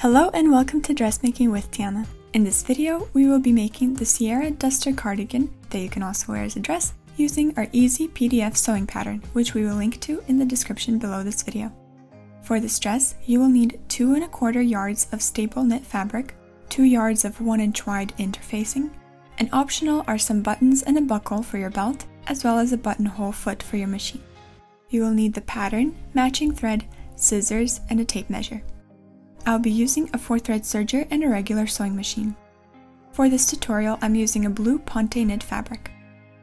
Hello and welcome to Dressmaking with Tiana. In this video, we will be making the Sierra Duster cardigan that you can also wear as a dress using our easy PDF sewing pattern, which we will link to in the description below this video. For this dress, you will need 2 1/4 yards of staple knit fabric, 2 yards of 1 inch wide interfacing, and optional are some buttons and a buckle for your belt, as well as a buttonhole foot for your machine. You will need the pattern, matching thread, scissors, and a tape measure. I'll be using a 4-thread serger and a regular sewing machine. For this tutorial, I'm using a blue ponte knit fabric.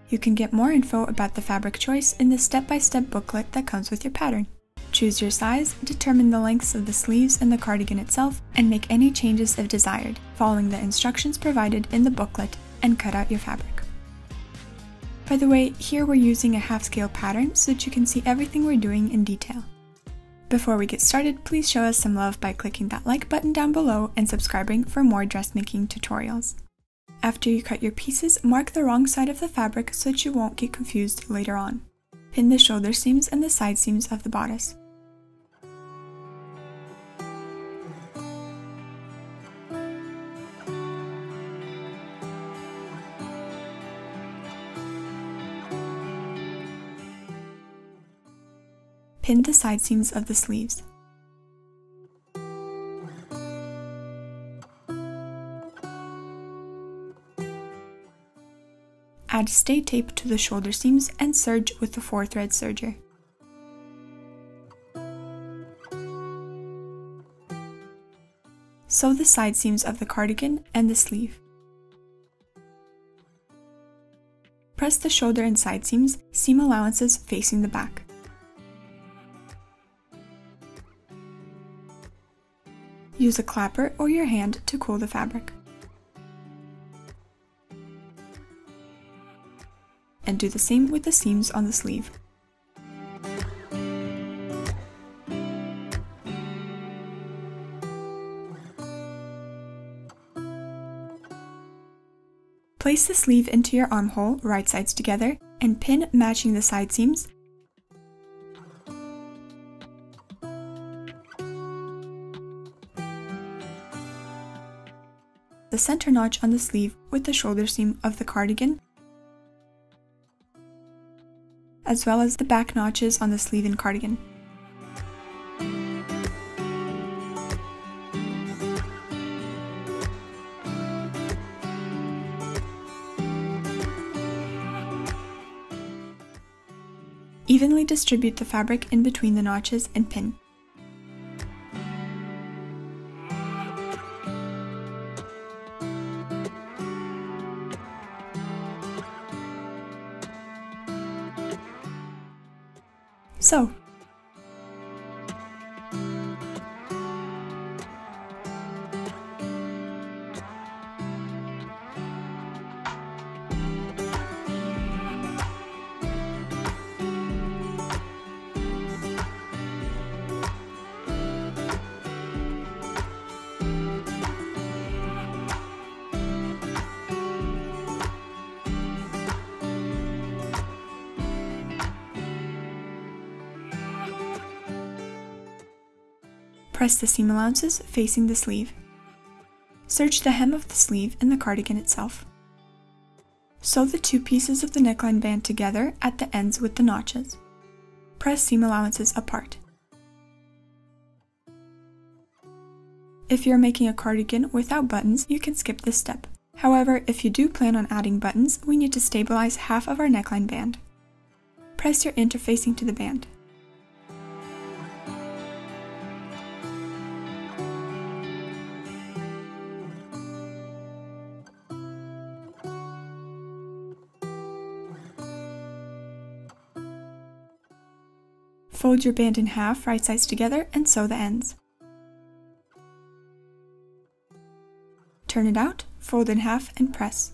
You can get more info about the fabric choice in the step-by-step booklet that comes with your pattern. Choose your size, determine the lengths of the sleeves and the cardigan itself, and make any changes if desired, following the instructions provided in the booklet, and cut out your fabric. By the way, here we're using a half-scale pattern so that you can see everything we're doing in detail. Before we get started, please show us some love by clicking that like button down below and subscribing for more dressmaking tutorials. After you cut your pieces, mark the wrong side of the fabric so that you won't get confused later on. Pin the shoulder seams and the side seams of the bodice. Pin the side seams of the sleeves. Add stay tape to the shoulder seams and serge with the 4-thread serger. Sew the side seams of the cardigan and the sleeve. Press the shoulder and side seams, seam allowances facing the back. Use a clapper or your hand to cool the fabric. And do the same with the seams on the sleeve. Place the sleeve into your armhole, right sides together, and pin matching the side seams. The center notch on the sleeve with the shoulder seam of the cardigan, as well as the back notches on the sleeve and cardigan. Evenly distribute the fabric in between the notches and pin. Sew. Press the seam allowances facing the sleeve. Serge the hem of the sleeve and the cardigan itself. Sew the 2 pieces of the neckline band together at the ends with the notches. Press seam allowances apart. If you're making a cardigan without buttons, you can skip this step. However, if you do plan on adding buttons, we need to stabilize half of our neckline band. Press your interfacing to the band. Fold your band in half, right sides together, and sew the ends. Turn it out, fold in half, and press.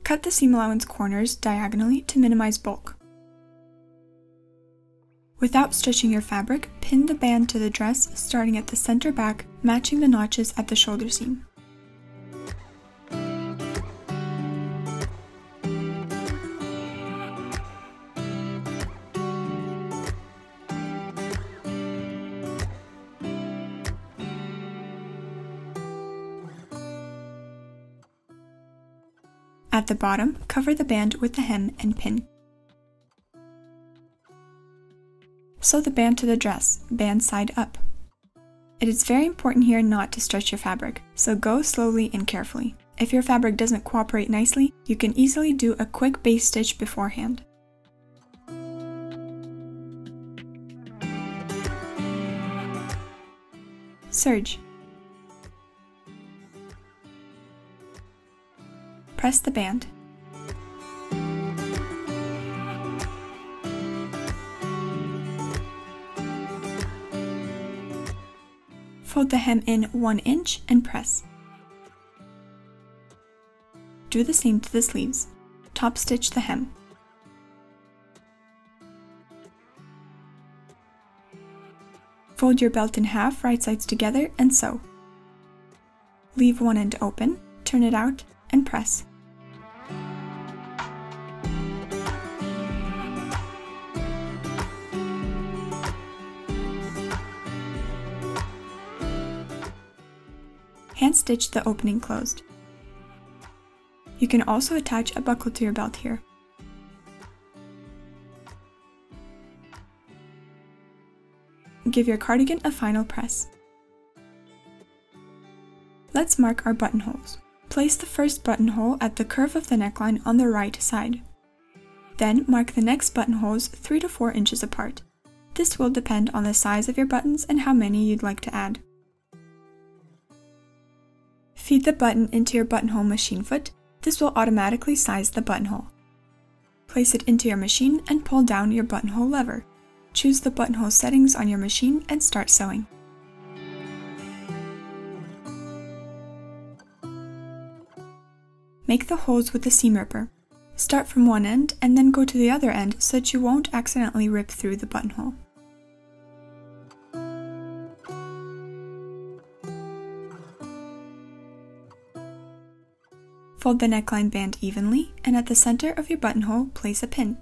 Cut the seam allowance corners diagonally to minimize bulk. Without stretching your fabric, pin the band to the dress starting at the center back, matching the notches at the shoulder seam. At the bottom, cover the band with the hem and pin. Sew the band to the dress, band side up. It is very important here not to stretch your fabric, so go slowly and carefully. If your fabric doesn't cooperate nicely, you can easily do a quick base stitch beforehand. Serge. Press the band. Fold the hem in 1 inch and press. Do the same to the sleeves. Top stitch the hem. Fold your belt in half, right sides together, and sew. Leave one end open, turn it out, and press. Hand stitch the opening closed. You can also attach a buckle to your belt here. Give your cardigan a final press. Let's mark our buttonholes. Place the first buttonhole at the curve of the neckline on the right side. Then mark the next buttonholes 3 to 4 inches apart. This will depend on the size of your buttons and how many you'd like to add. Feed the button into your buttonhole machine foot. This will automatically size the buttonhole. Place it into your machine and pull down your buttonhole lever. Choose the buttonhole settings on your machine and start sewing. Make the holes with the seam ripper. Start from one end and then go to the other end so that you won't accidentally rip through the buttonhole. Fold the neckline band evenly, and at the center of your buttonhole, place a pin.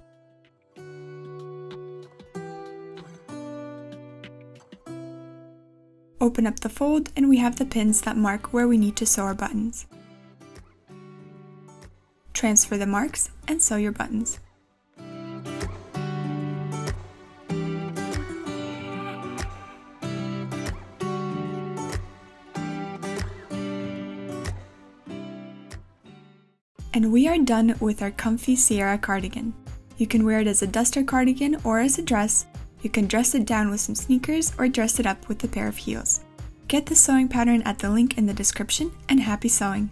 Open up the fold, and we have the pins that mark where we need to sew our buttons. Transfer the marks and sew your buttons. And we are done with our comfy Sierra cardigan. You can wear it as a duster cardigan or as a dress. You can dress it down with some sneakers or dress it up with a pair of heels. Get the sewing pattern at the link in the description, and happy sewing!